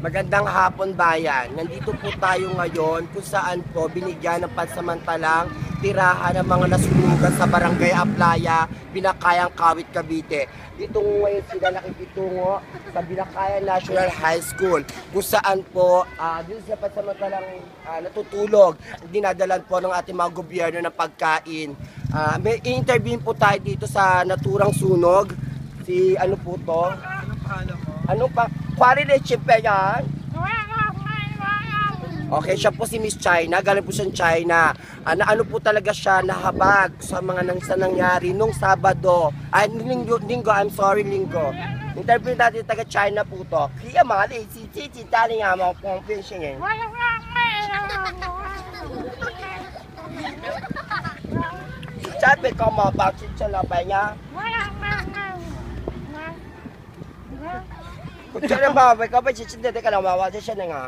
Magandang hapon bayan. Nandito po tayo ngayon kung saan po binigyan ng pansamantalang tirahan ng mga nasunugan sa Barangay Aplaya, Binakayang Kawit, Cavite. Dito ngayon sila nakikitungo sa Binakayang National High School kung saan po dito sa pansamantalang natutulog, dinadalan po ng ating mga gobyerno ng pagkain. May interview po tayo dito sa naturang sunog. Si ano po to? Anong pangalan mo? Ano pa? Quarry Leche pa yan? Okay, siya po si Miss China. Galing po siya ng China. Ano po talaga siya nahabag sa mga nangyari nung Sabado. Ay, linggo, I'm sorry, linggo. Interview natin taga China po to. Kaya mga si Chichi, tali nga mga confession eh. Sabi ko mga bakit siya labay niya. Kung siya na ba, may kapag siya, hindi ka na mawawa siya na nga.